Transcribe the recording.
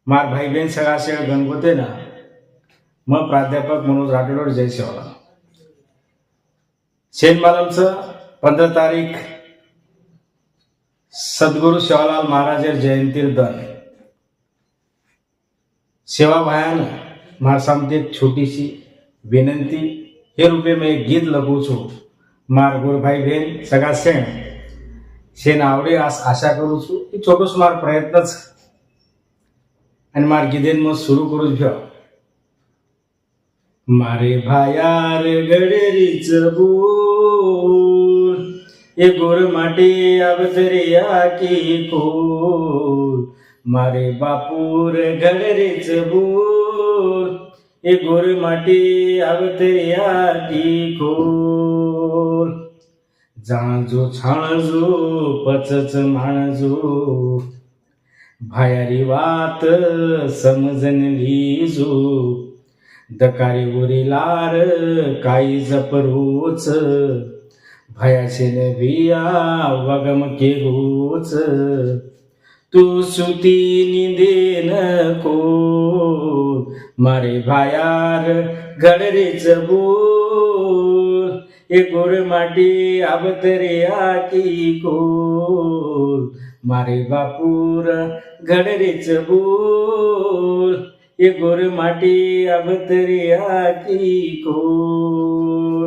मार भाई बहीण सगळा गणपती ना मग प्राध्यापक मनोज राठोड जय सेवालाल शेनबालमचं 15 तारीख सद्गुरु सेवालाल महाराज जयंती दर सेवा भायान मार सामने एक छोटी सी विनंती हे रूपे में एक गीत लगू छू मार गुरु भाई बहन सगळा शेण आवडे आशा करू छू की छोटोस मार प्रयत्नच आणि मार गीतेन मग सुरू करू घ्या मारे भायार गडरीच बोल ए गोर माटे अवतरिया की कोल मारे बापूर गडरीच बोल ए गोर माटे अवतरिया की कोल जाणजो छाणजो पचच माणजो भायारी वात समजन लिजो दकारी उरिलार काही जपरोच भयाचे नभिया वगम के गोच तू सुती निंदे नको मारे भायार गडरेच बोल ए गोर माटी अवतरिया की कोल मारे बापूर गडरेच बोल ए गोर माटी अवतरिया की कोल